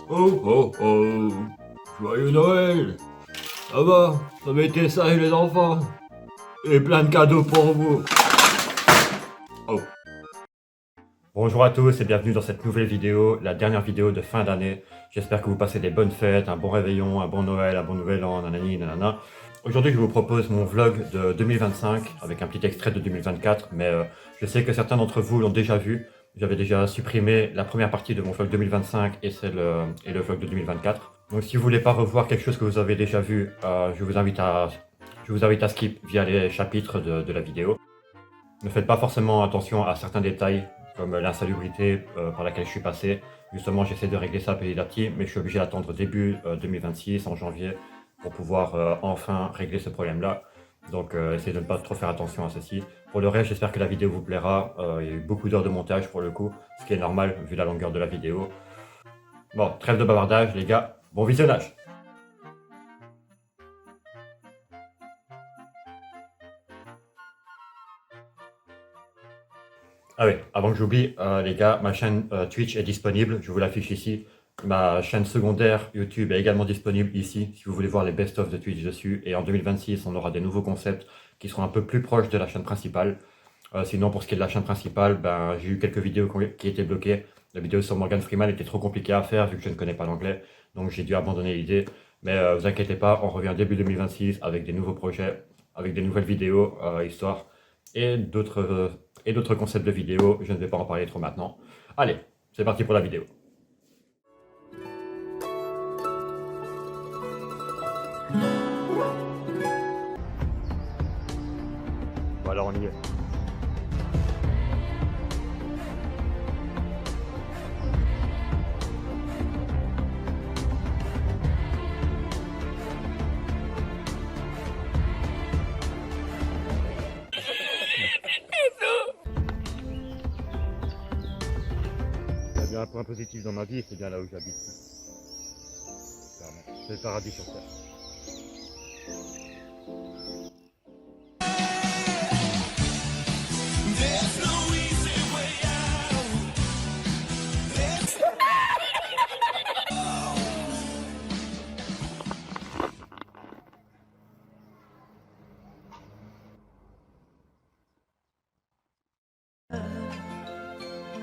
Oh oh oh, joyeux Noël. Ça va, ça avait été sage les enfants. Et plein de cadeaux pour vous. Oh. Bonjour à tous et bienvenue dans cette nouvelle vidéo, la dernière vidéo de fin d'année. J'espère que vous passez des bonnes fêtes, un bon réveillon, un bon Noël, un bon nouvel an, nanani, nanana. Aujourd'hui je vous propose mon vlog de 2025 avec un petit extrait de 2024, mais je sais que certains d'entre vous l'ont déjà vu. J'avais déjà supprimé la première partie de mon vlog 2025 et le vlog de 2024. Donc si vous voulez pas revoir quelque chose que vous avez déjà vu, je vous invite à skip via les chapitres de la vidéo. Ne faites pas forcément attention à certains détails, comme l'insalubrité par laquelle je suis passé. Justement, j'essaie de régler ça petit à petit, mais je suis obligé d'attendre début 2026, en janvier, pour pouvoir enfin régler ce problème-là. Donc, essayez de ne pas trop faire attention à ceci. Pour le reste, j'espère que la vidéo vous plaira. Il y a eu beaucoup d'heures de montage pour le coup, ce qui est normal vu la longueur de la vidéo. Bon, trêve de bavardage, les gars. Bon visionnage! Ah oui, avant que j'oublie, les gars, ma chaîne Twitch est disponible, je vous l'affiche ici. Ma chaîne secondaire YouTube est également disponible ici, si vous voulez voir les best-of de Twitch dessus. Et en 2026, on aura des nouveaux concepts qui seront un peu plus proches de la chaîne principale. Sinon, pour ce qui est de la chaîne principale, ben, j'ai eu quelques vidéos qui étaient bloquées. La vidéo sur Morgan Freeman était trop compliquée à faire vu que je ne connais pas l'anglais. Donc j'ai dû abandonner l'idée. Mais vous inquiétez pas, on revient début 2026 avec des nouveaux projets, avec des nouvelles vidéos, histoire, et d'autres concepts de vidéos. Je ne vais pas en parler trop maintenant. Allez, c'est parti pour la vidéo. Voilà, on y est. Il y a bien un point positif dans ma vie, c'est bien là où j'habite. C'est le paradis sur terre.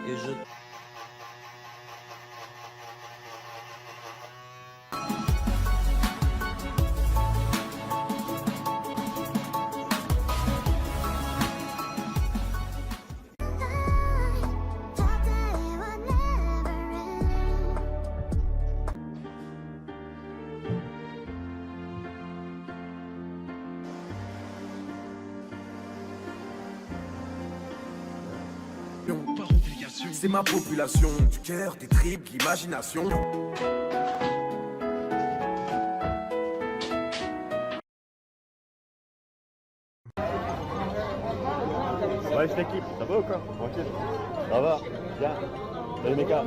Et je... C'est ma population, du cœur, des tripes, de l'imagination. Ouais, je t'équipe, ça va ou quoi? Tranquille. Ça va, bien. Salut mes gars.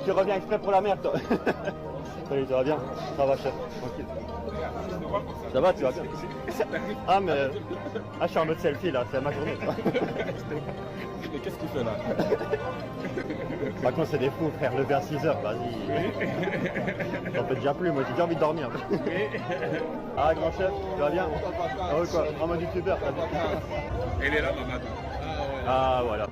Tu reviens exprès pour la merde, toi. Salut, ça va bien? Ça va, chef, tranquille. Ça va, tu vas bien? Ah, mais. Ah, je suis en mode selfie là, c'est ma journée. Mais qu'est-ce qu'il fait là? Par contre, c'est des fous, frère, lever à 6h, vas-y. J'en peux déjà plus, moi j'ai déjà envie de dormir. Ah, grand chef, tu vas bien? Ah, ouais, quoi? En mode youtubeur, ça va. Elle est là, maman. Ah, voilà.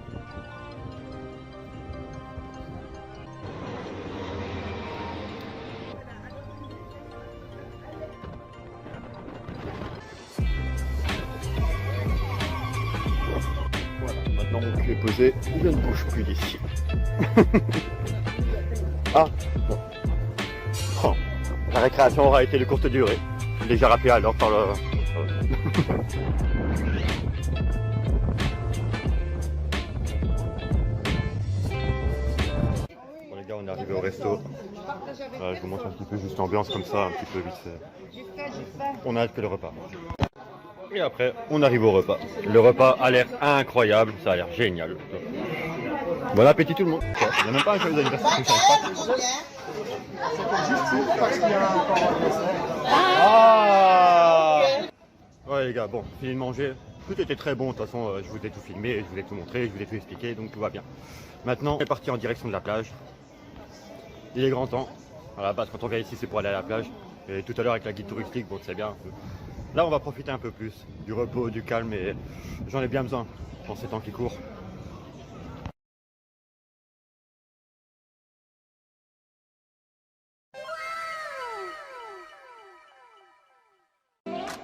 Voilà, maintenant mon cul est posé, je ne bouge plus d'ici. Ah, bon. Oh, la récréation aura été de courte durée. J'ai déjà rappelé alors par le... Bon les gars, on est arrivé au resto. Je vous montre un petit peu juste l'ambiance comme ça, un petit peu vite fait. On a hâte que le repas. Et après, on arrive au repas. Le repas a l'air incroyable, ça a l'air génial. Bon appétit tout le monde. Il n'y a même pas un joyeux anniversaire que Ah ouais les gars, bon, fini de manger. Tout était très bon, de toute façon, je vous ai tout filmé, je vous ai tout montré, je vous ai tout expliqué, donc tout va bien. Maintenant, on est parti en direction de la plage. Il est grand temps. À la base, quand on vient ici, c'est pour aller à la plage. Et tout à l'heure, avec la guide touristique, bon, c'est bien. Là, on va profiter un peu plus du repos, du calme, et j'en ai bien besoin dans ces temps qui courent.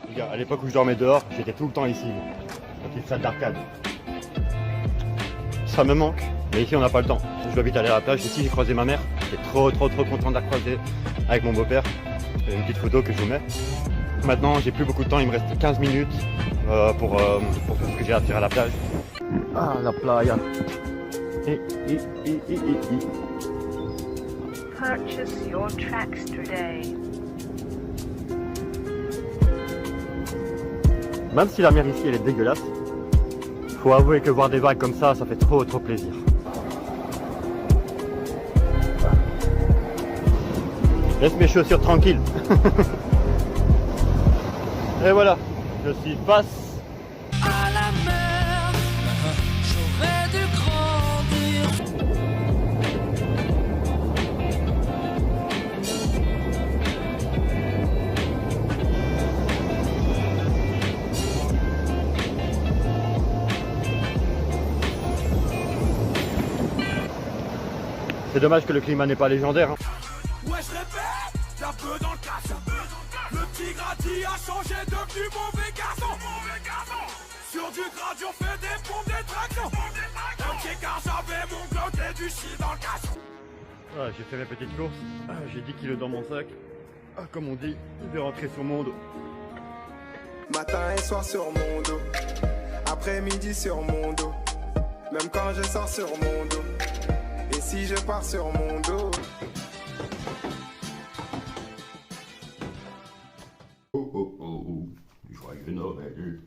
Les gars, à l'époque où je dormais dehors, j'étais tout le temps ici, la petite salle d'arcade. Ça me manque, mais ici on n'a pas le temps. Je dois vite aller à la plage. Ici j'ai croisé ma mère, j'étais trop content de la croiser avec mon beau-père. Une petite photo que je vous mets. Maintenant j'ai plus beaucoup de temps, il me reste 15 minutes pour faire ce que j'ai à faire à la plage. Ah, la playa. Purchase your tracks today. Même si la mer ici elle est dégueulasse, faut avouer que voir des vagues comme ça fait trop plaisir. Laisse mes chaussures tranquilles. Et voilà, je suis face à la mer, j'aurais dû grandir. C'est dommage que le climat n'est pas légendaire. Hein. Ouais, je répète, y'a peu dans le casse. Le petit Grady a changé, devenu mauvais garçon. Sur du Grady, on fait des pompes, des tractions. Ok, car j'avais mon Glock et du shit dans le casse. Voilà, j'ai fait mes petites courses. J'ai 10 kilos dans mon sac. Comme on dit, je vais rentrer sur mon dos. Matin et soir sur mon dos. Après-midi sur mon dos. Même quand je sors sur mon dos. Et si je pars sur mon dos. Oh oh oh oh, joyeux Noël.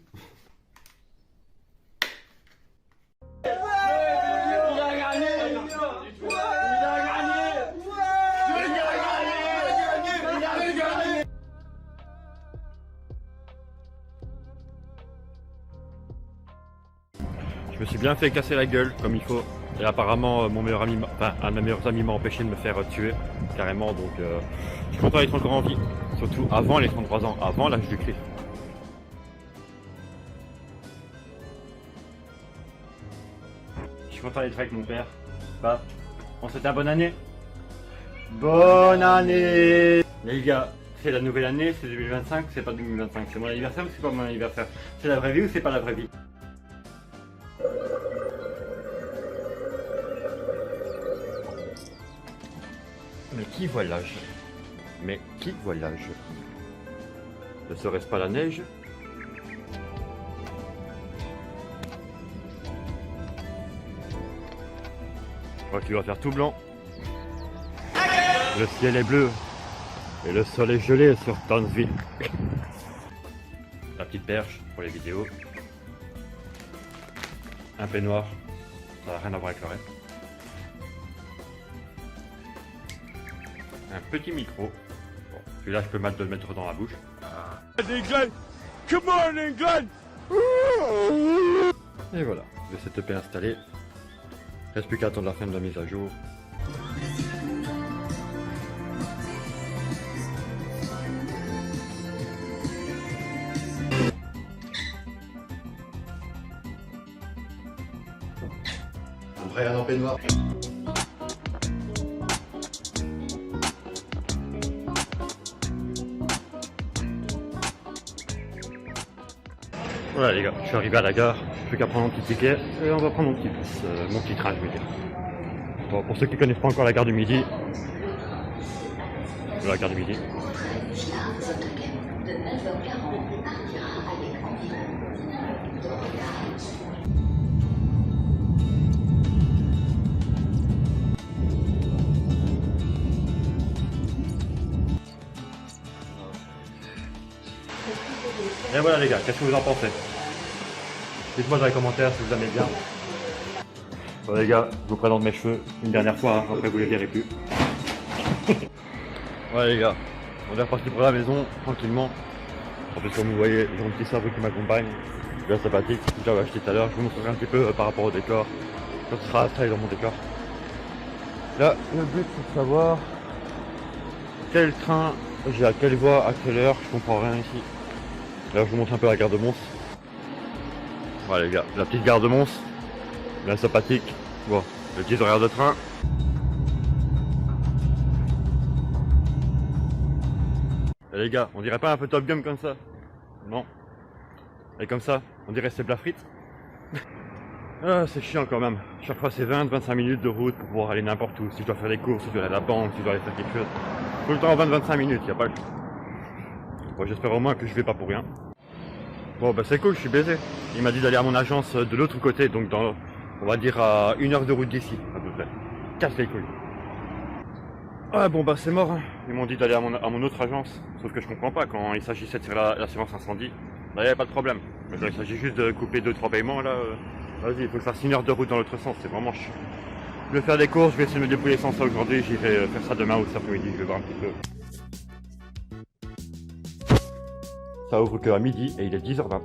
Je me suis bien fait casser la gueule comme il faut. Et apparemment mon meilleur ami, un de mes meilleurs amis m'a empêché de me faire tuer carrément, donc je suis content d'être encore en vie, surtout avant les 33 ans, avant l'âge du Christ. Je suis content d'être avec mon père. Bah, on souhaite une bonne année. Bonne année les gars, c'est la nouvelle année, c'est 2025, c'est pas 2025, c'est mon anniversaire ou c'est pas mon anniversaire? C'est la vraie vie ou c'est pas la vraie vie? Mais qui voilage? Mais qui voilage? Ne serait-ce pas la neige? Je crois qu'il va faire tout blanc. Le ciel est bleu. Et le sol est gelé sur Townsville. La petite perche pour les vidéos. Un peignoir. Ça n'a rien à voir avec le reste. Un petit micro. Bon, celui-là, je peux mal le mettre dans la bouche. Come on, England! Et voilà, le setup est installé. Reste plus qu'à attendre la fin de la mise à jour. Après, un peignoir. Voilà les gars, je suis arrivé à la gare, plus qu'à prendre mon petit ticket et on va prendre mon petit bus, mon petit train je veux dire. Bon, pour ceux qui ne connaissent pas encore la gare du Midi, la gare du Midi. Et voilà les gars, qu'est-ce que vous en pensez? Dites-moi dans les commentaires si vous aimez bien. Bon les gars, je vous présente mes cheveux une dernière fois, hein, après vous les verrez plus. Ouais les gars, on est reparti pour la maison, tranquillement. En plus comme vous voyez, j'ai mon petit sabre qui m'accompagne, bien sympathique, j'avais acheté tout à l'heure, je vous montrerai un petit peu par rapport au décor. quand ce sera installé dans mon décor. Là, le but c'est de savoir quel train j'ai à quelle voie, à quelle heure, je comprends rien ici. Là, je vous montre un peu la gare de Mons. Voilà les gars, la petite gare de Mons, bien sympathique. Bon, le petit horaire de train. Et les gars, on dirait pas un peu Top Gun comme ça? Non. Et comme ça, on dirait c'est plat frites. Ah, c'est chiant quand même. Chaque fois c'est 20-25 minutes de route pour pouvoir aller n'importe où. Si je dois faire des courses, si je dois aller à la banque, si je dois aller faire quelque chose. Tout le temps 20-25 minutes, y a pas le... Bon, j'espère au moins que je vais pas pour rien. Bon bah c'est cool, je suis baisé. Il m'a dit d'aller à mon agence de l'autre côté, donc dans, on va dire à 1 heure de route d'ici, à peu près. Casse les couilles. Ah bon bah c'est mort, hein. Ils m'ont dit d'aller à mon autre agence, sauf que je comprends pas, quand il s'agissait de tirer l'assurance incendie, là y avait pas de problème. Mais quand il s'agit juste de couper 2-3 paiements là, vas-y, il faut que je fasse 1 heure de route dans l'autre sens, c'est vraiment chiant. Je vais faire des courses, je vais essayer de me débrouiller sans ça aujourd'hui, j'irai faire ça demain ou cet après-midi, je vais voir un petit peu. Ça ouvre que à midi et il est 10h20.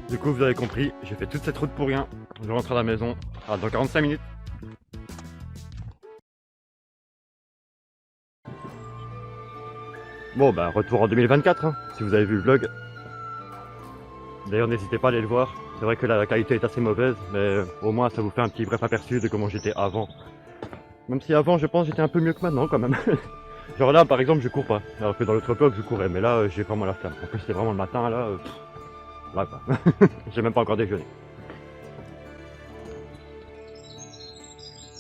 Du coup vous avez compris, j'ai fait toute cette route pour rien, je rentre à la maison dans 45 minutes. Bon bah retour en 2024 hein, si vous avez vu le vlog. D'ailleurs n'hésitez pas à aller le voir, c'est vrai que la qualité est assez mauvaise, mais au moins ça vous fait un petit bref aperçu de comment j'étais avant. Même si avant je pense j'étais un peu mieux que maintenant quand même. Genre là par exemple je cours pas, alors que dans l'autre vlog je courais, mais là j'ai vraiment la flemme. En plus c'était vraiment le matin là, là quoi. J'ai même pas encore déjeuné.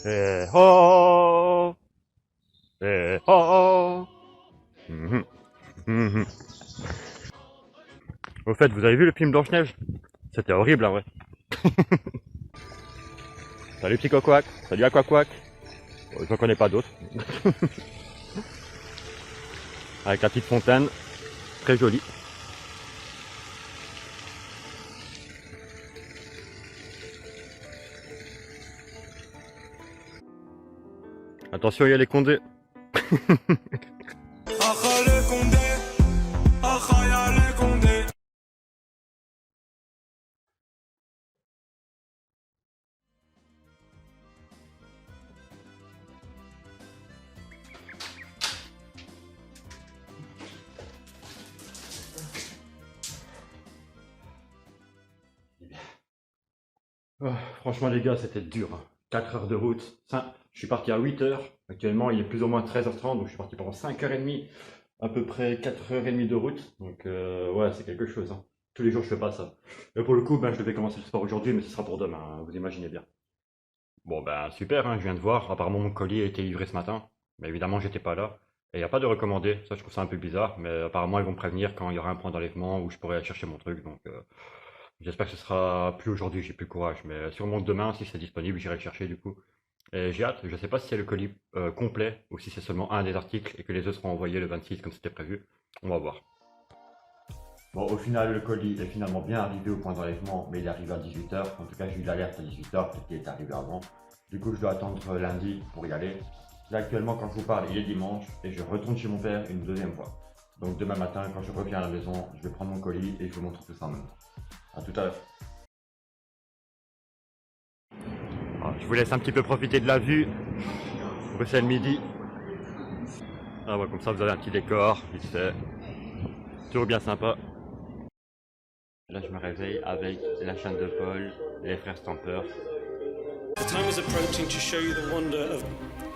Eh oh, eh oh. Au fait, vous avez vu le film Blanche-Neige? C'était horrible en vrai. Salut petit coquac, salut aquaquac. J'en connais pas d'autres. Avec la petite fontaine, très jolie. Attention, il y a les condés. Oh, franchement les gars, c'était dur. 4 heures de route. Je suis parti à 8 heures. Actuellement, il est plus ou moins 13h30, donc je suis parti pendant 5h30. À peu près 4h30 de route. Donc ouais, c'est quelque chose. Hein. Tous les jours, je fais pas ça. Mais pour le coup, ben, je devais commencer le sport aujourd'hui, mais ce sera pour demain. Hein, vous imaginez bien. Bon ben super, hein, je viens de voir. Apparemment, mon colis a été livré ce matin. Mais évidemment, j'étais pas là. Et il n'y a pas de recommandé. Ça, je trouve ça un peu bizarre. Mais apparemment, ils vont me prévenir quand il y aura un point d'enlèvement où je pourrai aller chercher mon truc. Donc j'espère que ce sera plus aujourd'hui, j'ai plus le courage, mais sûrement demain, si c'est disponible, j'irai le chercher du coup. Et j'ai hâte, je sais pas si c'est le colis complet ou si c'est seulement un des articles et que les autres seront envoyés le 26 comme c'était prévu. On va voir. Bon, au final, le colis est finalement bien arrivé au point d'enlèvement, mais il est arrivé à 18 h. En tout cas, j'ai eu l'alerte à 18 h, peut-être qu'il est arrivé avant. Du coup, je dois attendre lundi pour y aller. Là, actuellement, quand je vous parle, il est dimanche et je retourne chez mon père une deuxième fois. Donc demain matin, quand je reviens à la maison, je vais prendre mon colis et je vous montre tout ça en même temps. A tout à l'heure. Je vous laisse un petit peu profiter de la vue. Bruxelles midi. Ah ouais, comme ça vous avez un petit décor, vite fait. Toujours bien sympa. Là je me réveille avec la chaîne de Paul, les frères Stamper. The time is approaching to show you the wonder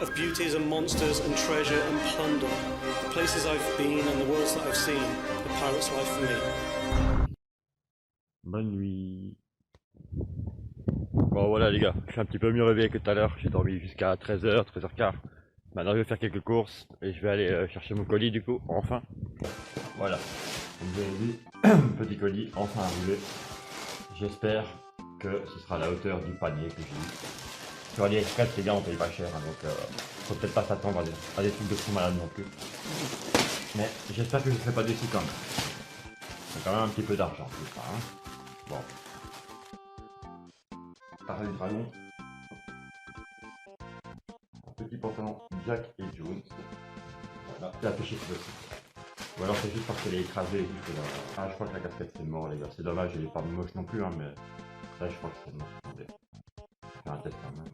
of beauties and monsters and treasure and plunder. The places I've been and the worlds that I've seen. A pirate's life for me. Bonne nuit. Bon voilà les gars, je suis un petit peu mieux réveillé que tout à l'heure, j'ai dormi jusqu'à 13h, 13h15. Maintenant je vais faire quelques courses et je vais aller chercher mon colis du coup, enfin. Voilà, comme vous avez vu, petit colis, enfin arrivé. J'espère que ce sera à la hauteur du panier que j'ai eu. Sur AliExpress les gars on paye pas cher, hein, donc faut peut-être pas s'attendre à des trucs de fou malade non plus. Mais j'espère que je ne serai pas déçu quand même. C'est quand même un petit peu d'argent tout ça, hein. Bon. Pareil dragon. Un petit pantalon Jack et Jones. Voilà, c'est affiché sur le site. Ou alors c'est juste parce qu'elle est écrasée juste là. Ah je crois que la casquette c'est mort les gars, c'est dommage, elle est pas moche non plus hein, mais là je crois que c'est mort. Attendez. tête quand même.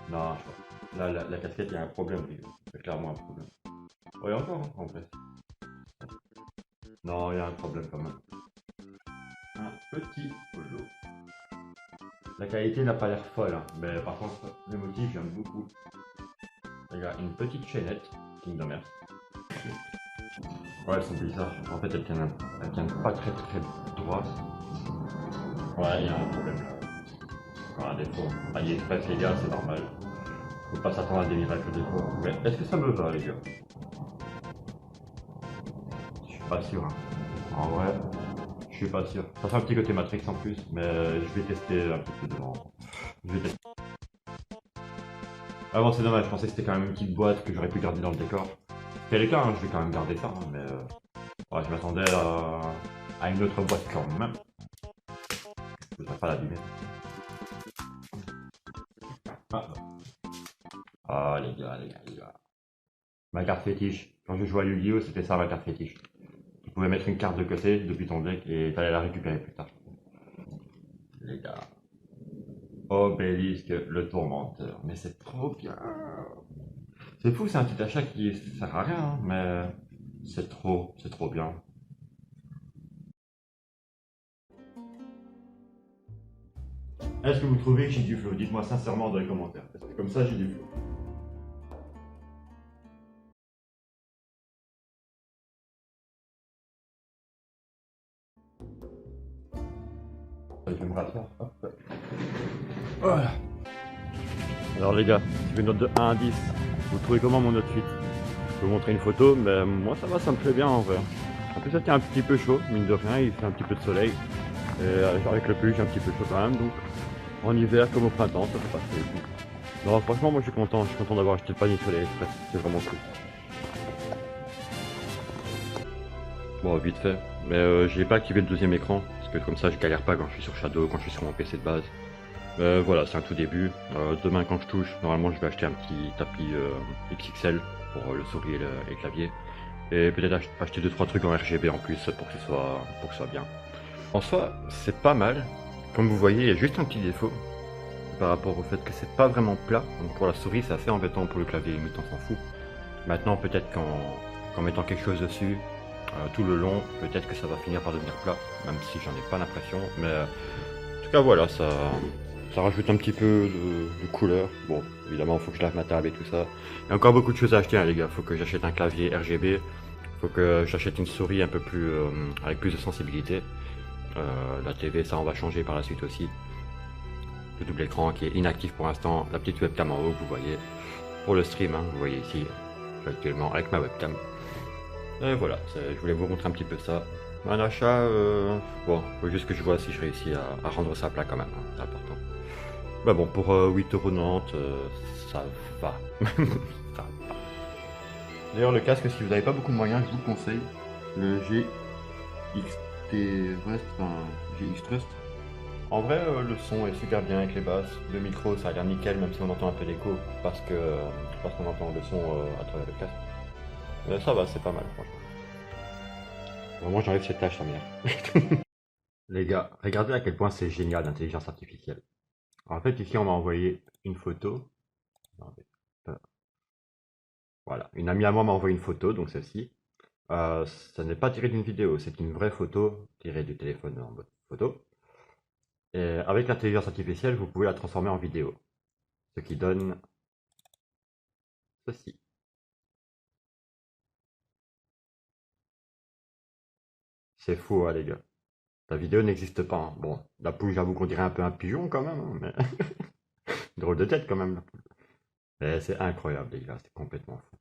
Non, je crois. Là, la casquette, il y a un problème, les gars. C'est clairement un problème. Oh, il y a encore, hein, en fait. Non, il y a un problème quand même. Un petit polo. La qualité n'a pas l'air folle, hein, mais par contre, les motifs, j'aime beaucoup. Il y a une petite chaînette, Kingdom Hearts. Ouais, elles sont bizarres. En fait, elles tiennent pas très droites. Ouais, il y a un problème là. Voilà, des fois. AliExpress, les gars, c'est normal. Faut pas s'attendre à des miracles des fois. Mais est-ce que ça me va, les gars? Je suis pas sûr. Hein. En vrai, je suis pas sûr. Ça fait un petit côté Matrix en plus, mais je vais tester un peu plus devant. Je vais tester. Ah bon, c'est dommage, je pensais que c'était quand même une petite boîte que j'aurais pu garder dans le décor. Quel est le cas, hein, je vais quand même garder ça, hein, mais ouais, je m'attendais à une autre boîte quand même. Je voudrais pas l'abîmer. Ah les gars. Ma carte fétiche. Quand je jouais à Yu-Gi-Oh, c'était ça ma carte fétiche. Tu pouvais mettre une carte de côté depuis ton deck et t'allais la récupérer plus tard. Les gars. Obélisque le tourmenteur. Mais c'est trop bien. C'est fou, c'est un petit achat qui sert à rien, hein, mais c'est trop bien. Est-ce que vous trouvez que j'ai du flow? Dites-moi sincèrement dans les commentaires. Parce que comme ça, j'ai du flow. Je vais me rasseoir. Voilà. Alors les gars, je fais une note de 1 à 10. Vous trouvez comment mon outfit? Je peux vous montrer une photo, mais moi ça va, ça me plaît bien en vrai. En plus ça tient un petit peu chaud, mine de rien, il fait un petit peu de soleil. Et avec le pull j'ai un petit peu chaud quand même, donc en hiver comme au printemps, ça fait passer. Non franchement moi je suis content d'avoir acheté le panier soleil, c'est vraiment cool. Bon vite fait, mais j'ai pas activé le deuxième écran, parce que comme ça je galère pas quand je suis sur Shadow, quand je suis sur mon PC de base. Voilà, c'est un tout début. Demain quand je touche, normalement je vais acheter un petit tapis XXL pour le souris et le clavier. Et peut-être acheter 2-3 trucs en RGB en plus pour que ce soit bien. En soi, c'est pas mal. Comme vous voyez, il y a juste un petit défaut par rapport au fait que c'est pas vraiment plat. Donc pour la souris, c'est assez embêtant, pour le clavier, limite on s'en fout. Maintenant, peut-être qu'en mettant quelque chose dessus, tout le long, peut-être que ça va finir par devenir plat, même si j'en ai pas l'impression. Mais en tout cas, voilà, ça rajoute un petit peu de couleur. Bon, évidemment, il faut que je lave ma table et tout ça. Il y a encore beaucoup de choses à acheter, hein, les gars. Il faut que j'achète un clavier RGB. Il faut que j'achète une souris un peu plus avec plus de sensibilité. La TV, ça on va changer par la suite aussi. Le double écran qui est inactif pour l'instant. La petite webcam en haut, vous voyez. Pour le stream, hein, vous voyez ici. Je suis actuellement avec ma webcam. Et voilà, je voulais vous montrer un petit peu ça. Un achat, bon, faut juste que je vois si je réussis à rendre ça plat quand même, hein, c'est important. Bah bon, pour 8,90€, ça va. Ça va. D'ailleurs, le casque, si vous n'avez pas beaucoup de moyens, je vous le conseille. Le GX Trust. En vrai, le son est super bien avec les basses. Le micro, ça a l'air nickel, même si on entend un peu d'écho, parce qu'on entend le son à travers le casque. Mais ça va, c'est pas mal, franchement. Vraiment, j'enlève cette tâche, sa mère. Les gars, regardez à quel point c'est génial l'intelligence artificielle. En fait, ici, on m'a envoyé une photo. Voilà, une amie à moi m'a envoyé une photo, donc celle-ci. Ça n'est pas tiré d'une vidéo, c'est une vraie photo tirée du téléphone en mode photo. Et avec l'intelligence artificielle, vous pouvez la transformer en vidéo. Ce qui donne ceci. C'est fou, hein, les gars. La vidéo n'existe pas. Hein. Bon, la poule, j'avoue qu'on dirait un peu un pigeon quand même, hein, mais drôle de tête quand même, la poule. Mais c'est incroyable, les gars, c'est complètement fou.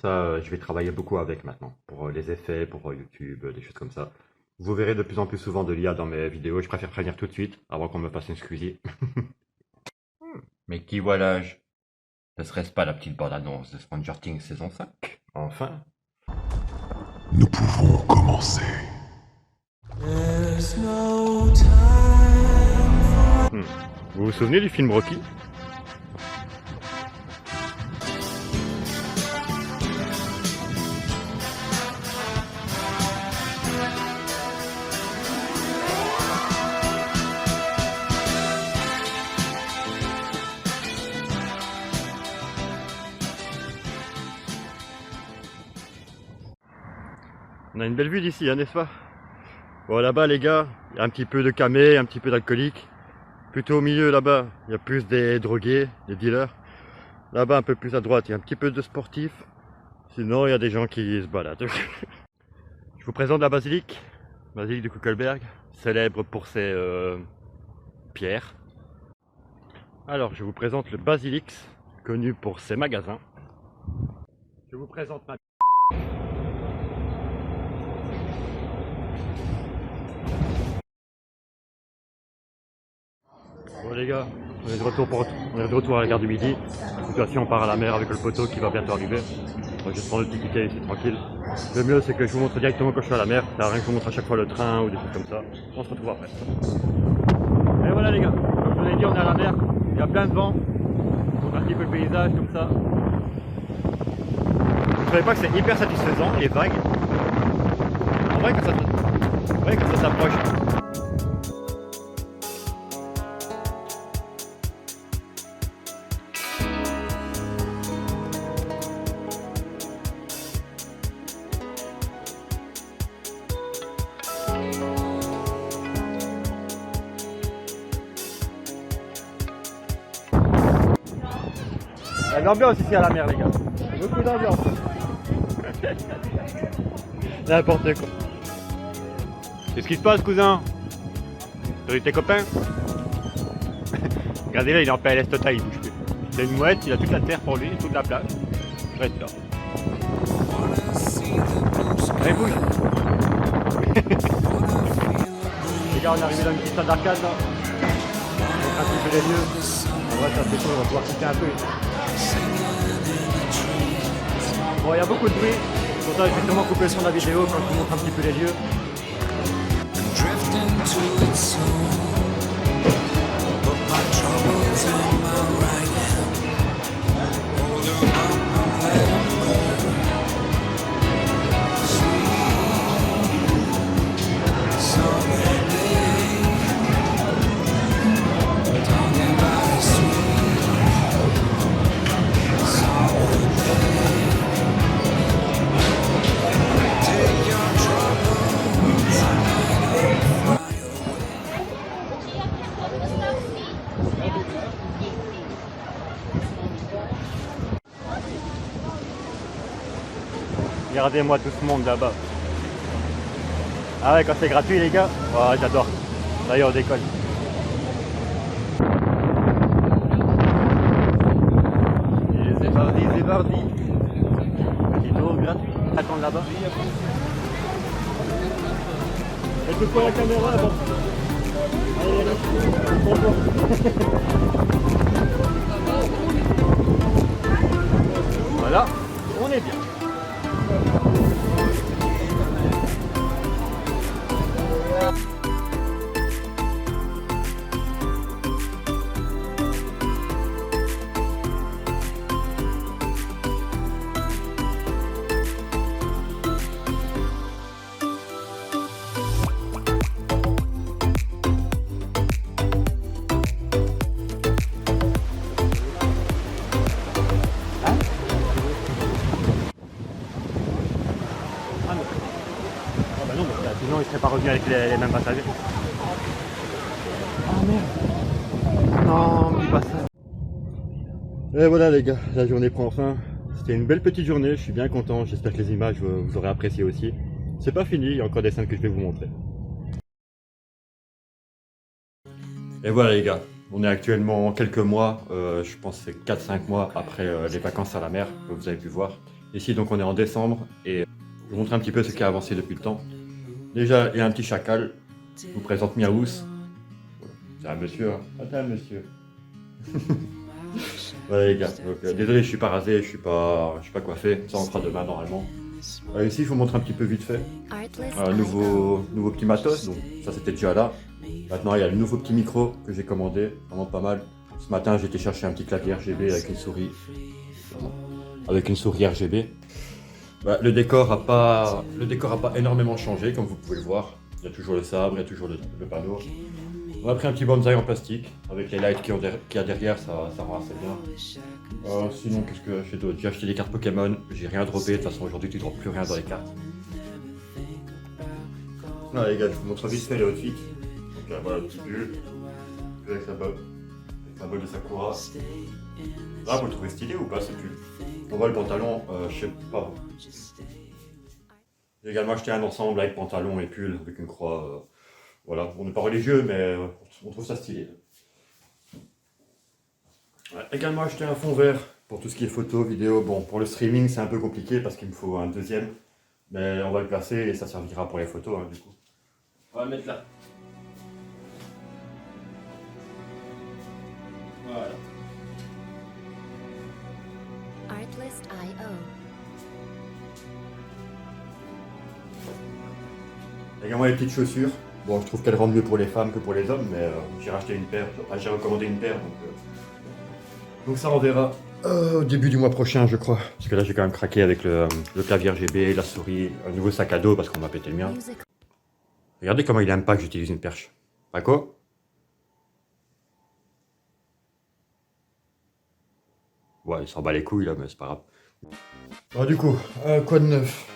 Ça, je vais travailler beaucoup avec maintenant, pour les effets, pour YouTube, des choses comme ça. Vous verrez de plus en plus souvent de l'IA dans mes vidéos. Je préfère prévenir tout de suite, avant qu'on me fasse une squeezie. Mais qui voit l'âge? Ne serait-ce pas la petite bande-annonce de Stranger Things saison 5? Enfin. Nous pouvons commencer. Vous vous souvenez du film Rocky? On a une belle vue d'ici, hein, n'est-ce pas? Bon, là-bas, les gars, il y a un petit peu de camé, un petit peu d'alcoolique. Plutôt au milieu, là-bas, il y a plus des drogués, des dealers. Là-bas, un peu plus à droite, il y a un petit peu de sportifs. Sinon, il y a des gens qui se baladent. Je vous présente la basilique de Kuckelberg, célèbre pour ses pierres. Alors, je vous présente le Basilix, connu pour ses magasins. Je vous présente ma... Bon les gars, on est de retour à la gare du Midi. Situation, on part à la mer avec le poteau qui va bientôt arriver. Moi, je vais prendre le petit ticket ici tranquille. Le mieux c'est que je vous montre directement quand je suis à la mer. Ça sert à rien que je vous montre à chaque fois le train ou des trucs comme ça. On se retrouve après. Et voilà les gars, comme je vous l'ai dit, on est à la mer. Il y a plein de vent. Je vous montre un petit peu le paysage comme ça. Vous savez pas que c'est hyper satisfaisant les vagues. En vrai quand ça s'approche. Il y a de l'ambiance ici à la mer les gars. Beaucoup d'ambiance. N'importe quoi. Qu'est-ce qui se passe cousin? T'as eu tes copains? Regardez là, il est en PLS total, il bouge plus. C'est une mouette, il a toute la terre pour lui, toute la plage. Je reste là. Allez bouge. Les gars, on est arrivé dans une petite salle d'arcade là. On montre un petit peu les lieux. En vrai, ça c'est cool, on va pouvoir quitter un peu. Bon, il y a beaucoup de bruit, pour ça je vais sûrement couper le son de la vidéo quand je vous montre un petit peu les lieux. Regardez-moi tout ce monde là-bas. Ah ouais, quand c'est gratuit les gars, oh, j'adore. D'ailleurs on décolle. Et c'est parti, c'est parti. Petit tour gratuit. Attends là-bas. Et tu prends la caméra là-bas. Allez, allez. Bonjour. Voilà, on est bien. Sinon il serait pas revenu avec les mêmes passagers. Ah merde. Non, dis pas ça. Et voilà les gars, la journée prend fin. C'était une belle petite journée, je suis bien content. J'espère que les images vous aurez apprécié aussi. C'est pas fini, il y a encore des scènes que je vais vous montrer. Et voilà les gars, on est actuellement quelques mois, je pense que c'est 4-5 mois après les vacances à la mer, que vous avez pu voir. Ici donc on est en décembre et je vous montre un petit peu ce qui a avancé depuis le temps. Déjà, il y a un petit chacal. Je vous présente Miaous. C'est un monsieur, hein. Ah, c'est un monsieur. Voilà les gars. Donc, désolé, je suis pas rasé, je suis pas coiffé. Ça on fera demain normalement. Ici, je vous montre un petit peu vite fait. Nouveau petit matos. Donc ça c'était déjà là. Maintenant, il y a le nouveau petit micro que j'ai commandé. Vraiment pas mal. Ce matin, j'ai été chercher un petit clavier RGB avec une souris. Avec une souris RGB. Bah, le décor a pas énormément changé, comme vous pouvez le voir. Il y a toujours le sabre, il y a toujours le panneau. On a pris un petit bonsaï en plastique, avec les lights qu'il y a derrière, ça rend assez bien. Sinon, qu'est-ce que j'ai d'autre? J'ai acheté des cartes Pokémon, j'ai rien droppé, de toute façon aujourd'hui tu ne droppes plus rien dans les cartes. Voilà les gars, je vous montre vite fait les outfits. Donc là, voilà le petit pull avec sa bob de Sakura. Là, vous le trouvez stylé ou pas ce pull? On voit le pantalon, je sais pas. J'ai également acheté un ensemble avec pantalon et pull avec une croix. Voilà, on n'est pas religieux, mais on trouve ça stylé. Ouais, également acheté un fond vert pour tout ce qui est photo, vidéo. Bon, pour le streaming, c'est un peu compliqué parce qu'il me faut un deuxième. Mais on va le placer et ça servira pour les photos, hein, du coup. On va le mettre là. Voilà. Artlist.io. Également les petites chaussures. Bon, je trouve qu'elles rendent mieux pour les femmes que pour les hommes, mais j'ai racheté une paire. Enfin, j'ai recommandé une paire, donc ça on verra au début du mois prochain, je crois. Parce que là, j'ai quand même craqué avec le clavier RGB, la souris, un nouveau sac à dos parce qu'on m'a pété le mien. Regardez comment il aime pas que j'utilise une perche. Paco? Ouais, il s'en bat les couilles là, mais c'est pas grave. Bon, du coup, quoi de neuf?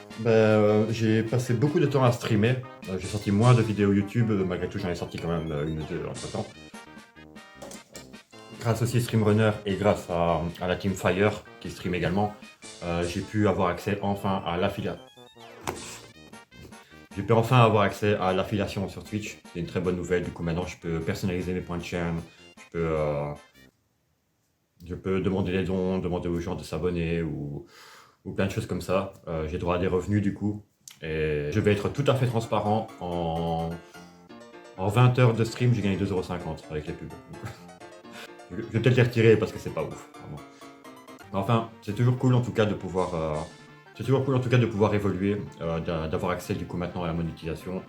J'ai passé beaucoup de temps à streamer. J'ai sorti moins de vidéos YouTube, malgré tout j'en ai sorti quand même une ou deux entre temps. Grâce aussi à Streamrunner et grâce à la Team Fire qui stream également, j'ai pu avoir accès enfin à l'affiliation. J'ai pu enfin avoir accès à l'affiliation sur Twitch. C'est une très bonne nouvelle. Du coup, maintenant, je peux personnaliser mes points de chaîne. Je peux demander des dons, demander aux gens de s'abonner ou plein de choses comme ça. J'ai droit à des revenus du coup. Et je vais être tout à fait transparent. En 20 heures de stream, j'ai gagné 2,50 € avec les pubs. Je vais peut-être les retirer parce que c'est pas ouf. Vraiment. Enfin, c'est toujours cool en tout cas de pouvoir. C'est toujours cool en tout cas de pouvoir évoluer, d'avoir accès du coup maintenant à la monétisation.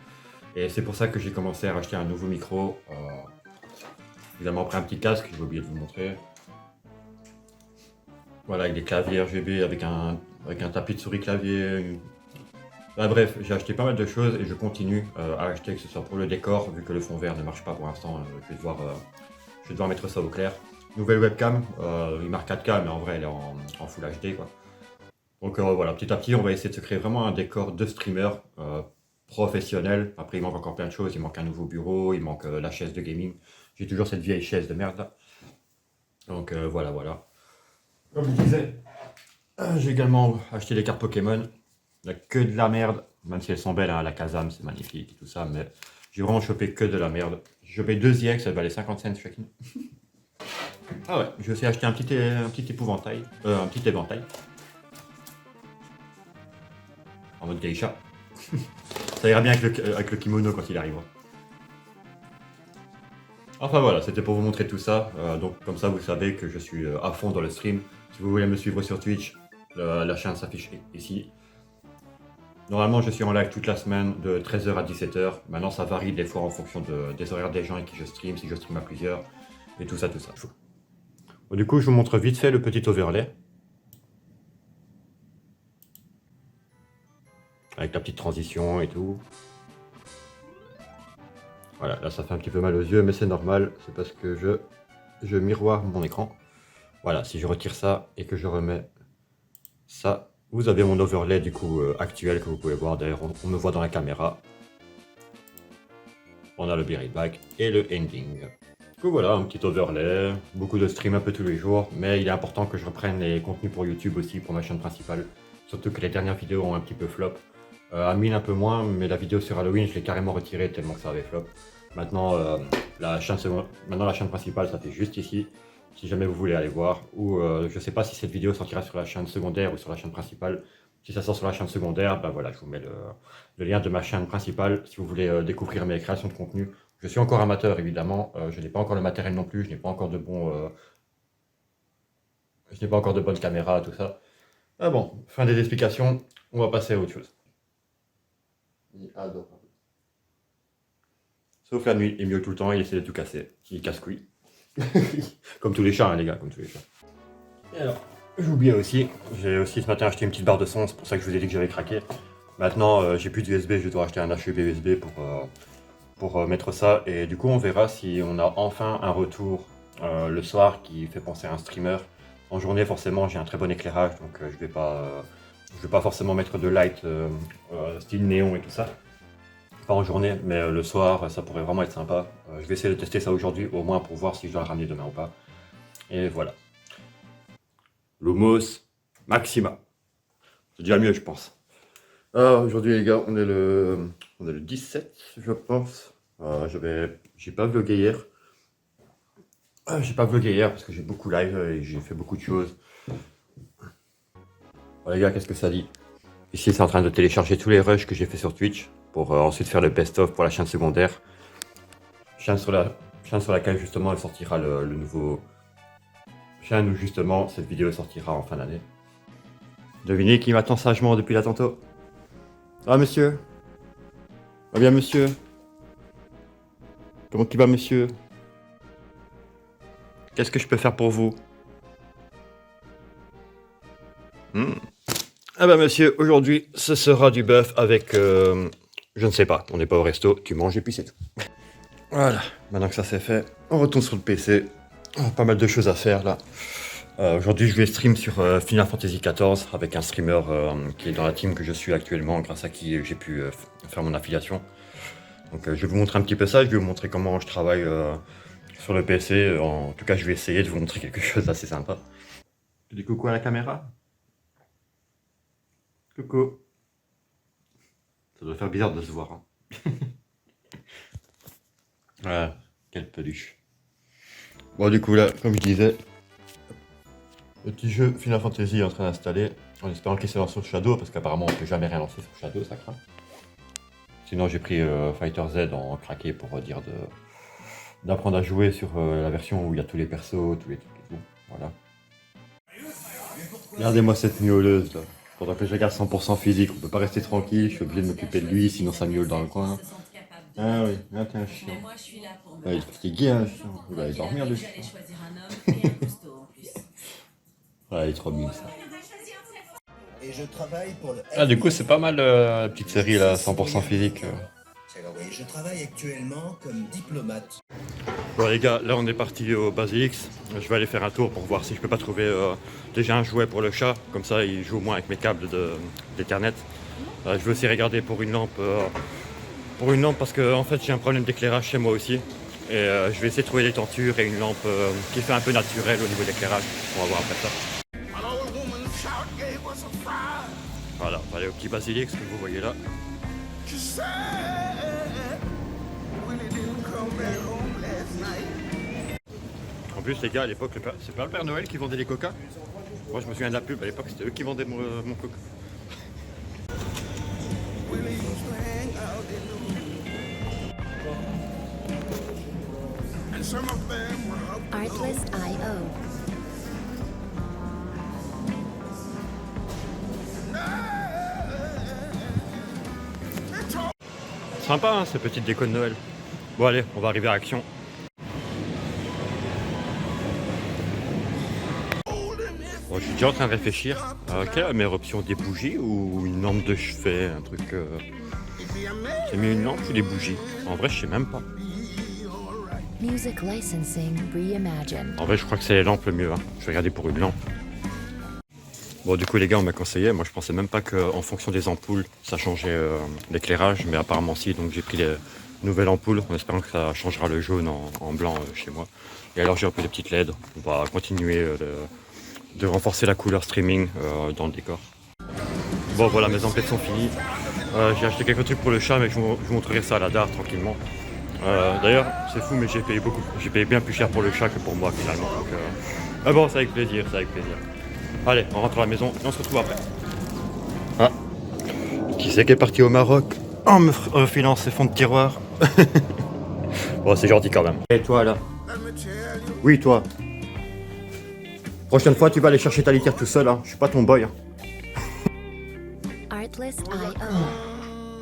Et c'est pour ça que j'ai commencé à racheter un nouveau micro. Évidemment après un petit casque, j'ai oublié de vous montrer. Voilà, avec des claviers RGB, avec un tapis de souris clavier. Bref, j'ai acheté pas mal de choses et je continue à acheter, que ce soit pour le décor, vu que le fond vert ne marche pas pour l'instant, je vais devoir mettre ça au clair. Nouvelle webcam, il marque 4K mais en vrai elle est en Full HD quoi. Donc voilà, petit à petit on va essayer de se créer vraiment un décor de streamer professionnel. Après il manque encore plein de choses, il manque un nouveau bureau, il manque la chaise de gaming. J'ai toujours cette vieille chaise de merde là. Donc voilà. Comme je disais, j'ai également acheté des cartes Pokémon. Il n'y a que de la merde, même si elles sont belles, hein, la Kazam c'est magnifique et tout ça, mais j'ai vraiment chopé que de la merde. J'ai chopé 2 EX, ça valait 50 cents chacune. Ah ouais, j'ai aussi acheté un petit épouvantail, un petit éventail. En mode geisha. Ça ira bien avec le kimono quand il arrivera. Enfin voilà, c'était pour vous montrer tout ça. Donc comme ça vous savez que je suis à fond dans le stream. Si vous voulez me suivre sur Twitch, la chaîne s'affiche ici. Normalement je suis en live toute la semaine de 13h à 17h. Maintenant ça varie des fois en fonction des horaires des gens avec qui je stream, si je stream à plusieurs. Et tout ça. Bon, du coup je vous montre vite fait le petit overlay. Avec la petite transition et tout. Voilà, là ça fait un petit peu mal aux yeux, mais c'est normal, c'est parce que je miroire mon écran. Voilà, si je retire ça et que je remets ça, vous avez mon overlay du coup actuel que vous pouvez voir. D'ailleurs, on me voit dans la caméra. On a le Be Right Back et le ending. Du coup voilà, un petit overlay, beaucoup de stream un peu tous les jours, mais il est important que je reprenne les contenus pour YouTube aussi, pour ma chaîne principale. Surtout que les dernières vidéos ont un petit peu flop. Amine un peu moins, mais la vidéo sur Halloween, je l'ai carrément retirée tellement que ça avait flop. Maintenant, la chaîne principale, ça fait juste ici, si jamais vous voulez aller voir. Ou je sais pas si cette vidéo sortira sur la chaîne secondaire ou sur la chaîne principale. Si ça sort sur la chaîne secondaire, ben voilà, je vous mets le lien de ma chaîne principale si vous voulez découvrir mes créations de contenu. Je suis encore amateur évidemment, je n'ai pas encore le matériel non plus, je n'ai pas encore de bonnes caméras, tout ça. Ah bon, fin des explications, on va passer à autre chose. Il est adorable. Sauf la nuit, il miaule tout le temps, il essaie de tout casser. Il casse-couille. Comme tous les chats, hein, les gars, comme tous les chats. Et alors, j'oubliais aussi, j'ai aussi ce matin acheté une petite barre de son, c'est pour ça que je vous ai dit que j'avais craqué. Maintenant, j'ai plus d'USB, je dois acheter un HEB USB pour mettre ça. Et du coup, on verra si on a enfin un retour le soir qui fait penser à un streamer. En journée, forcément, j'ai un très bon éclairage, donc je vais pas forcément mettre de light style néon et tout ça. Pas en journée, mais le soir, ça pourrait vraiment être sympa. Je vais essayer de tester ça aujourd'hui, au moins pour voir si je dois le ramener demain ou pas. Et voilà. Lumos Maxima. C'est déjà mieux, je pense. Aujourd'hui, les gars, on est le 17, je pense. J'ai pas vlogué hier. J'ai pas vlogué hier parce que j'ai beaucoup live et j'ai fait beaucoup de choses. Bon, les gars, qu'est-ce que ça dit? Ici, c'est en train de télécharger tous les rushs que j'ai fait sur Twitch pour ensuite faire le best-of pour la chaîne secondaire. Chaîne sur laquelle, justement, elle sortira le nouveau... Chaîne où, justement, cette vidéo sortira en fin d'année. Devinez qui m'attend sagement depuis là tantôt. Ah, monsieur. Ah bien, monsieur. Comment qu'il va, monsieur? Qu'est-ce que je peux faire pour vous? Ah ben monsieur, aujourd'hui, ce sera du bœuf avec... je ne sais pas, on n'est pas au resto, tu manges et puis c'est tout. Voilà, maintenant que ça c'est fait, on retourne sur le PC. Pas mal de choses à faire là. Aujourd'hui, je vais stream sur Final Fantasy XIV avec un streamer qui est dans la team que je suis actuellement, grâce à qui j'ai pu faire mon affiliation. Donc je vais vous montrer un petit peu ça, je vais vous montrer comment je travaille sur le PC. En tout cas, je vais essayer de vous montrer quelque chose d'assez sympa. Tu dis coucou à la caméra? Coucou. Ça doit faire bizarre de se voir. Hein. Voilà, quelle peluche. Bon, du coup, là, comme je disais, le petit jeu Final Fantasy est en train d'installer, en espérant qu'il se lance sur Shadow, parce qu'apparemment on peut jamais rien lancer sur Shadow, ça craint. Sinon, j'ai pris Fighter Z en craqué pour dire d'apprendre à jouer sur la version où il y a tous les persos, tous les trucs et tout. Voilà. Regardez-moi cette miauleuse là. Pendant que je regarde 100% physique, on peut pas rester tranquille, je suis obligé de m'occuper de lui, sinon ça miaule dans le coin. Ah oui, là t'es un chien. Ouais, il est fatigué, un chien. Il va aller dormir le chien. Ouais, il est trop mignon ça. Et je travaille pour le... Ah, du coup, c'est pas mal la petite série là, 100% physique. Et je travaille actuellement comme diplomate. Bon les gars, là on est parti au Basilix. Je vais aller faire un tour pour voir si je peux pas trouver déjà un jouet pour le chat. Comme ça il joue au moins avec mes câbles d'Ethernet. Je vais aussi regarder pour une lampe parce que en fait j'ai un problème d'éclairage chez moi aussi. Et je vais essayer de trouver des tentures et une lampe qui fait un peu naturelle au niveau de l'éclairage. On va voir après ça. Voilà, on va aller au petit Basilix que vous voyez là. En plus les gars, à l'époque, c'est pas le Père Noël qui vendait les coca? Moi je me souviens de la pub, à l'époque c'était eux qui vendaient mon coca. Artlist.io. Sympa hein, ces petites décos de Noël. Bon allez, on va arriver à Action. Bon, je suis déjà en train de réfléchir. Quelle est la meilleure option? Des bougies ou une lampe de chevet? Un truc... J'ai mis une lampe ou des bougies? En vrai, je sais même pas. Music licensing reimagined. En vrai, je crois que c'est les lampes le mieux. Hein. Je vais regarder pour une lampe. Bon, du coup, les gars, on m'a conseillé. Moi, je pensais même pas qu'en fonction des ampoules, ça changeait l'éclairage. Mais apparemment, si. Donc, j'ai pris les nouvelles ampoules en espérant que ça changera le jaune en blanc chez moi. Et alors, j'ai repris des petites LED. On va continuer de renforcer la couleur streaming dans le décor. Bon, voilà, mes emplettes sont finies. J'ai acheté quelques trucs pour le chat, mais je vous montrerai ça à la DAR tranquillement. D'ailleurs, c'est fou, mais j'ai payé bien plus cher pour le chat que pour moi finalement. Donc, ah bon, c'est avec plaisir, c'est avec plaisir. Allez, on rentre à la maison et on se retrouve après. Ah, qui c'est qui est parti au Maroc en me refilant ses fonds de tiroir? Bon, c'est gentil quand même. Et toi là? Oui, toi. Prochaine fois, tu vas aller chercher ta litière tout seul, hein. Je suis pas ton boy. Hein. Artlist.io.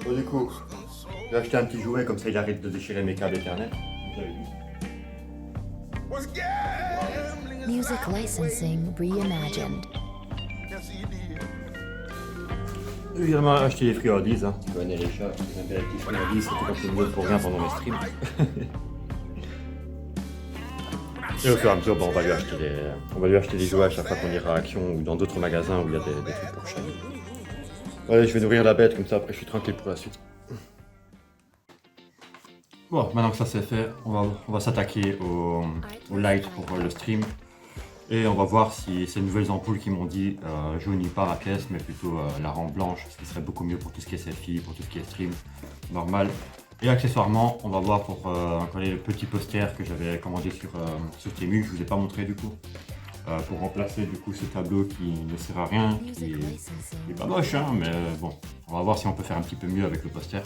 Bon, du coup, j'ai acheté un petit jouet, comme ça il arrête de déchirer mes câbles Ethernet. Music licensing reimagined. Évidemment, acheter des friandises, hein. Tu connais les chats, ils aiment bien les petites friandises, surtout quand ils me donnent pour rien pendant mes streams. Et au fur et à mesure, bon, on va lui acheter des jouets à chaque fois qu'on ira à Action ou dans d'autres magasins où il y a des trucs pour chats. Allez, je vais nourrir la bête, comme ça après je suis tranquille pour la suite. Bon, maintenant que ça c'est fait, on va s'attaquer au light pour le stream. Et on va voir si ces nouvelles ampoules qui m'ont dit jaunit pas la pièce, mais plutôt la rend blanche, ce qui serait beaucoup mieux pour tout ce qui est selfie, pour tout ce qui est stream normal. Et accessoirement, on va voir pour coller le petit poster que j'avais commandé sur Temu, que je vous ai pas montré du coup. Pour remplacer du coup ce tableau qui ne sert à rien, qui est pas moche, hein, mais bon, on va voir si on peut faire un petit peu mieux avec le poster.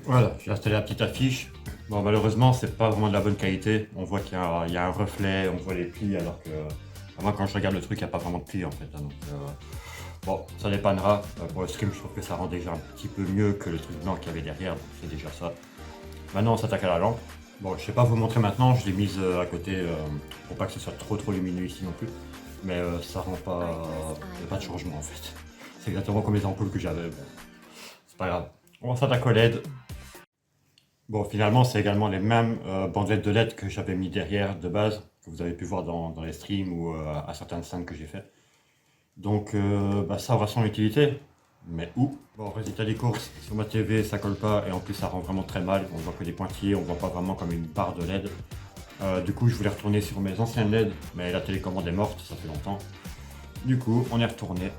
Voilà, j'ai installé la petite affiche. Bon, malheureusement, c'est pas vraiment de la bonne qualité. On voit qu'il y a un reflet, on voit les plis, alors que moi, quand je regarde le truc, il n'y a pas vraiment de plis en fait. Hein, donc, bon, ça dépannera. Pour le stream, je trouve que ça rend déjà un petit peu mieux que le truc blanc qu'il y avait derrière, donc c'est déjà ça. Maintenant, on s'attaque à la lampe. Bon, je sais pas vous montrer maintenant, je l'ai mise à côté pour pas que ce soit trop lumineux ici non plus. Mais ça rend pas, il n'y a pas de changement en fait. C'est exactement comme les ampoules que j'avais. Bon, c'est pas grave. On s'attaque aux LED. Bon, finalement, c'est également les mêmes bandelettes de LED que j'avais mis derrière de base, que vous avez pu voir dans les streams ou à certaines scènes que j'ai fait. Donc, ça aura son utilité. Mais où? Bon, résultat des courses, sur ma TV ça colle pas et en plus ça rend vraiment très mal, on voit que des pointillés, on voit pas vraiment comme une barre de LED. Du coup je voulais retourner sur mes anciennes LED, mais la télécommande est morte, ça fait longtemps. Du coup on est retourné.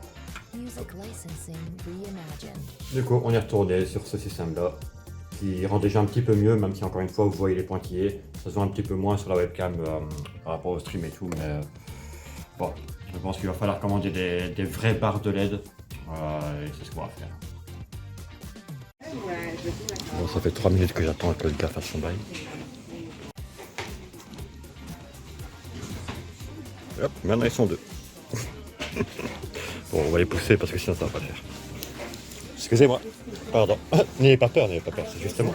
Du coup on est retourné sur ce système là, qui rend déjà un petit peu mieux, même si encore une fois vous voyez les pointillés, ça se voit un petit peu moins sur la webcam par rapport au stream et tout, mais bon, je pense qu'il va falloir commander des vraies barres de LED. Et c'est ce qu'on va faire. Bon, ça fait 3 minutes que j'attends que le gars fasse son bail. Hop, maintenant ils sont deux. Bon, on va les pousser parce que sinon ça va pas le faire. Excusez-moi, pardon. N'ayez pas peur, c'est justement.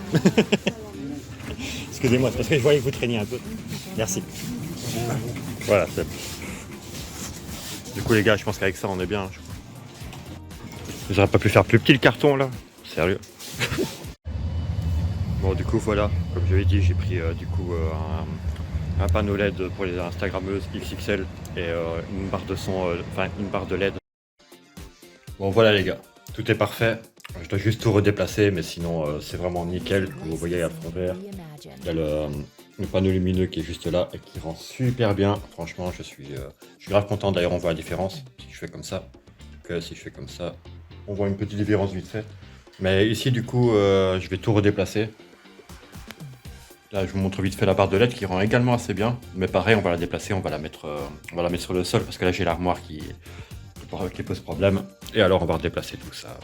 Excusez-moi, c'est parce que je voyais que vous traîniez un peu. Merci. Voilà, c'est... Du coup les gars, je pense qu'avec ça on est bien. J'aurais pas pu faire plus petit le carton là, sérieux. Bon du coup voilà, comme je l'ai dit, j'ai pris du coup un panneau LED pour les Instagrammeuses XXL et une barre de son, une barre de LED. Bon voilà les gars, tout est parfait. Je dois juste tout redéplacer, mais sinon c'est vraiment nickel. Comme vous voyez à fond vert, il y a le panneau lumineux qui est juste là et qui rend super bien. Franchement, je suis grave content. D'ailleurs, on voit la différence si je fais comme ça que si je fais comme ça. On voit une petite différence vite fait. Mais ici, du coup, je vais tout redéplacer. Là, je vous montre vite fait la barre de LED qui rend également assez bien. Mais pareil, on va la déplacer, on va la mettre sur le sol parce que là, j'ai l'armoire qui pose problème. Et alors, on va redéplacer tout ça.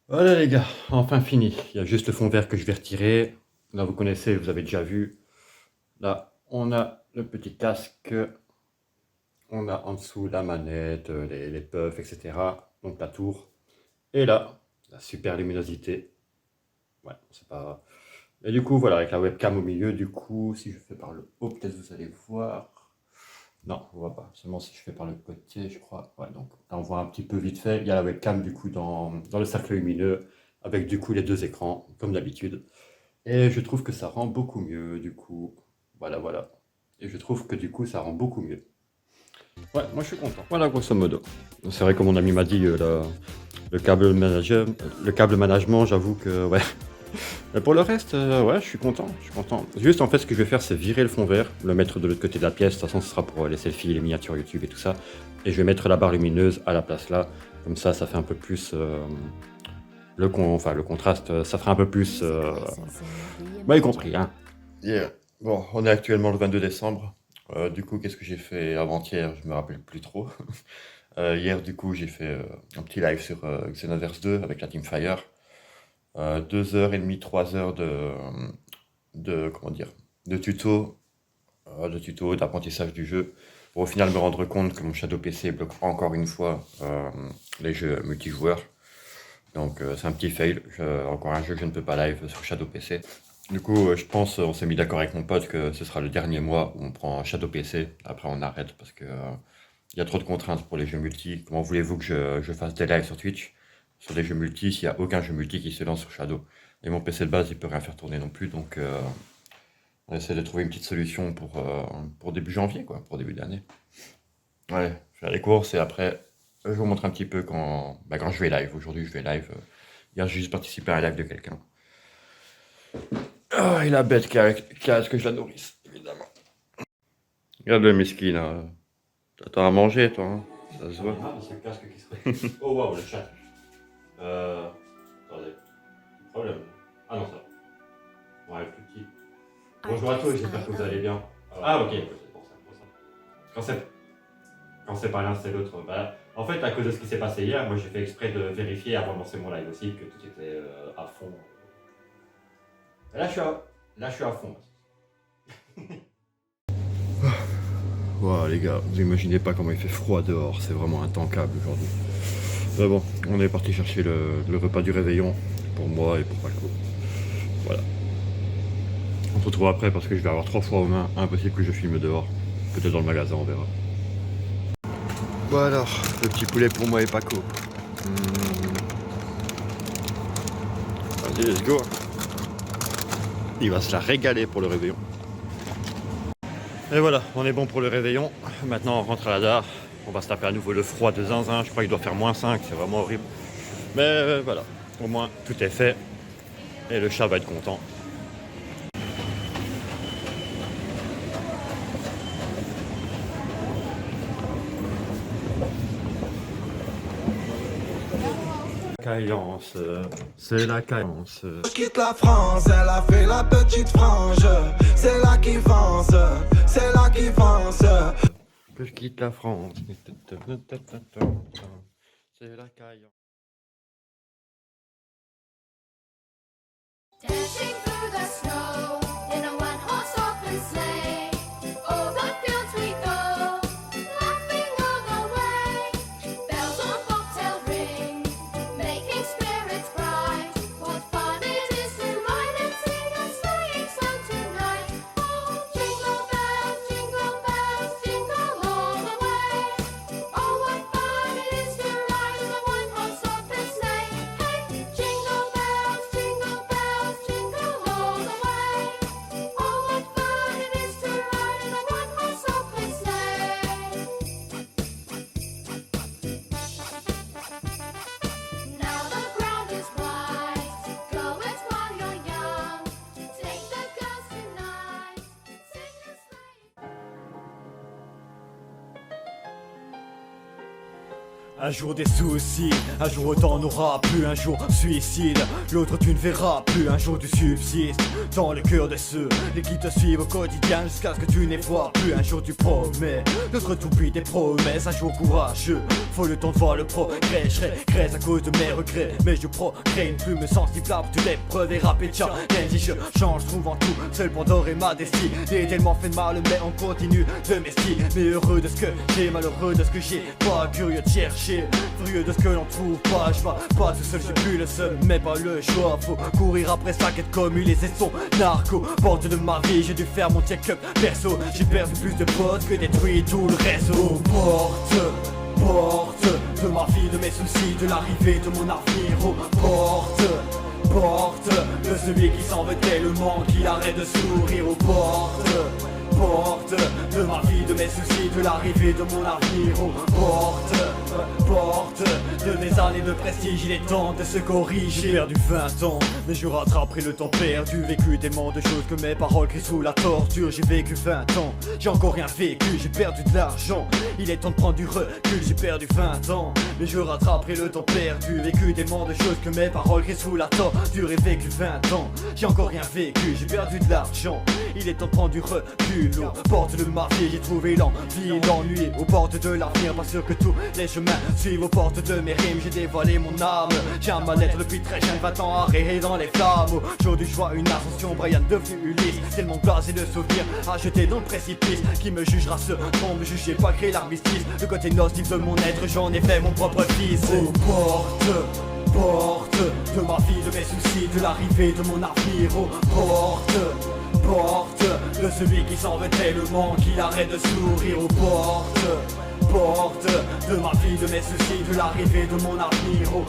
Voilà les gars, enfin fini. Il y a juste le fond vert que je vais retirer. Là, vous connaissez, vous avez déjà vu. Là, on a le petit casque. On a en dessous la manette, les puffs, etc. Donc la tour. Et là, la super luminosité. Ouais, c'est pas... Et du coup, voilà, avec la webcam au milieu, du coup, si je fais par le haut, peut-être vous allez voir. Non, on voit pas. Seulement si je fais par le côté, je crois. Ouais, donc là, on voit un petit peu vite fait. Il y a la webcam, du coup, dans le cercle lumineux, avec du coup les deux écrans, comme d'habitude. Et je trouve que ça rend beaucoup mieux, du coup. Voilà. Et je trouve que du coup, ça rend beaucoup mieux. Ouais, moi je suis content. Voilà, grosso modo. C'est vrai que mon ami m'a dit le câble management, j'avoue que ouais. Mais pour le reste, ouais, je suis content. Juste en fait, ce que je vais faire, c'est virer le fond vert, le mettre de l'autre côté de la pièce. De toute façon, ce sera pour les selfies, les miniatures YouTube et tout ça. Et je vais mettre la barre lumineuse à la place là. Comme ça fait un peu plus le contraste. Ça fera un peu plus. Bah, y compris, hein. Yeah. Bon, on est actuellement le 22 décembre. Du coup, qu'est-ce que j'ai fait avant-hier? Je me rappelle plus trop. Hier, du coup, j'ai fait un petit live sur Xenoverse 2 avec la Teamfire. 2h30, 3h de tuto, d'apprentissage du jeu. Pour au final me rendre compte que mon Shadow PC bloque encore une fois les jeux multijoueurs. Donc c'est un petit fail. Encore un jeu que je ne peux pas live sur Shadow PC. Du coup, je pense, on s'est mis d'accord avec mon pote que ce sera le dernier mois où on prend Shadow PC. Après, on arrête parce que y a trop de contraintes pour les jeux multi. Comment voulez-vous que je fasse des lives sur Twitch sur des jeux multi s'il n'y a aucun jeu multi qui se lance sur Shadow? Et mon PC de base, il peut rien faire tourner non plus. Donc, on essaie de trouver une petite solution pour début janvier, quoi, pour début d'année. Ouais, je fais les courses et après, je vous montre un petit peu quand je vais live. Aujourd'hui, je vais live. Hier, j'ai juste participé à un live de quelqu'un. Oh, et la bête qui a que je la nourrisse, évidemment. Regarde le miskin, là. T'attends à manger, toi, hein. Ça se voit. Ah, c'est le casque qui serait... Oh waouh, le chat. Attendez. Problème. Ah non, ça. Ouais, le plus petit. Bonjour à tous, j'espère que vous allez bien. Ah ok, c'est pour ça. Quand c'est pas l'un, c'est l'autre. Bah, en fait, à cause de ce qui s'est passé hier, moi j'ai fait exprès de vérifier avant de lancer mon live aussi que tout était à fond. Et là, je suis à fond. Wow, les gars, vous imaginez pas comment il fait froid dehors, c'est vraiment intankable aujourd'hui. Mais bon, on est parti chercher le repas du réveillon pour moi et pour Paco. Voilà. On se retrouve après parce que je vais avoir 3 fois aux mains, impossible que je filme dehors. Peut-être dans le magasin, on verra. Bon alors, le petit poulet pour moi et Paco. Vas-y, let's go. Il va se la régaler pour le réveillon. Et voilà, on est bon pour le réveillon. Maintenant, on rentre à la dare. On va se taper à nouveau le froid de zinzin. Je crois qu'il doit faire -5, c'est vraiment horrible. Mais voilà, au moins, tout est fait. Et le chat va être content. Caillance, c'est la caillance. Je quitte la France, elle a fait la petite frange. C'est là qui fonce, c'est là qui fonce. Que je quitte la France. C'est la caillance. Dashing through the snow in a one-horse open sleigh. Over fields we go, laughing all the way. Bells on bobtail ring, making spirits bright. What fun it is to ride and sing a sleighing song tonight. Oh, jingle bells, jingle all the way. Oh, what fun it is to ride in a one-horse open sleigh. Hey, jingle bells, jingle bells, jingle all the way. Oh, what fun it is to ride in a one-horse open sleigh. Now the ground is wide, go it while you're young. Take the girls tonight, sing the sleigh. Un jour des soucis, un jour t'en auras plus, un jour suicide, l'autre tu ne verras plus, un jour tu subsistes dans le cœur de ceux qui te suivent au quotidien jusqu'à ce que tu ne les vois plus, un jour tu promets de te retrouver tes promesses, un jour courageux, faut le temps de voir le progrès, je serai à cause de mes regrets, mais je progrès une plume sensible à toutes l'épreuve et rapide, même si je change, trouve en tout, seul pour dorer ma destinée, j'ai tellement fait de mal mais on continue de m'estimer, mais heureux de ce que j'ai, malheureux de ce que j'ai, pas curieux de chercher, furieux de ce que l'on trouve pas, je pas tout seul, j'ai plus le seul, mais pas le choix, faut courir après sa quête comme il laissait son narco, porte de ma vie, j'ai dû faire mon check-up perso, j'ai perdu plus de potes que détruit tout le réseau, porte de ma vie, de mes soucis, de l'arrivée de mon avenir, oh, porte de celui qui s'en veut tellement qu'il arrête de sourire, oh, porte de ma vie, de mes soucis, de l'arrivée de mon avenir, oh, porte de mes années de prestige, il est temps de se corriger. J'ai perdu 20 ans, mais je rattraperai le temps perdu, vécu tellement de choses que mes paroles crient sous la torture. J'ai vécu 20 ans, j'ai encore rien vécu, j'ai perdu de l'argent, il est temps de prendre du recul. J'ai perdu 20 ans, mais je rattraperai le temps perdu, vécu tellement de choses que mes paroles crient sous la torture. Et vécu 20 ans, j'ai encore rien vécu, j'ai perdu de l'argent, il est temps de prendre du recul. Aux portes de ma vie, j'ai trouvé l'envie, l'ennui, aux portes de l'avenir, pas sûr que tous les chemins suivent. Aux portes de mes rimes, j'ai dévoilé mon âme, j'ai un mal-être depuis très jeune, 20 ans arrêté dans les flammes. Aujourd'hui je vois une ascension, Brian devenu Ulysse, tellement blasé de souvenirs à jeter dans le précipice. Qui me jugera ce trompe, juger pas créer l'armistice, le côté nocif de mon être, j'en ai fait mon propre fils. Aux porte de ma vie, de mes soucis, de l'arrivée de mon avenir, oh, porte de celui qui s'en veut tellement qu'il arrête de sourire, oh, porte de ma vie, de mes soucis, de l'arrivée de mon avenir. Aux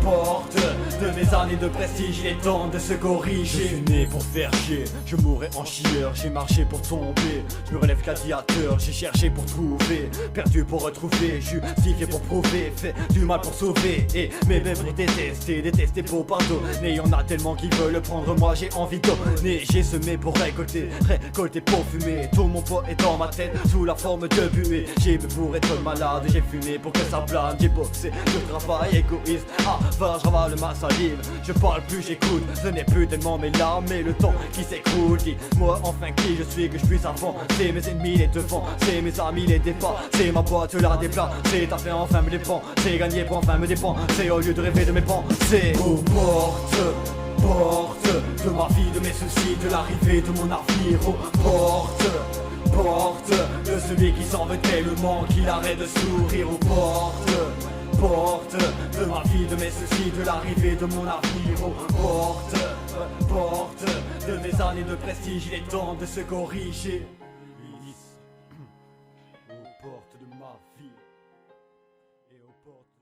portes de mes années de prestige, il est temps de se corriger. Je suis né pour faire chier, je mourrai en chieur. J'ai marché pour tomber, je me relève gladiateur. J'ai cherché pour trouver, perdu pour retrouver, justifié pour prouver, fait du mal pour sauver. Et mes mêmes pour détester, détester pour pardonner. Y'en a tellement qui veulent prendre, moi j'ai envie de donner. J'ai semé pour récolter, récolter pour fumer. Tout mon poids est dans ma tête, sous la forme de buée. J'ai bu pour être malade, j'ai fumé pour que ça plane. J'ai boxé, je travaille égoïste, avare, je ravale ma salive. Je parle plus, j'écoute, ce n'est plus tellement mes larmes, mais le temps qui s'écoule. Dis-moi enfin qui je suis, que je puisse avancer. Mes ennemis les devants, c'est mes amis les dépas. C'est ma boîte là des plats, c'est ta fait enfin me dépend. C'est gagner pour enfin me dépend, c'est au lieu de rêver de mes pensées. Aux portes de ma vie, de mes soucis, de l'arrivée de mon avenir. Aux portes de celui qui s'en veut tellement qu'il arrête de sourire. Aux portes de ma vie, de mes soucis, de l'arrivée de mon avenir. Aux portes de mes années de prestige, il est temps de se corriger. Aux portes de ma vie et aux portes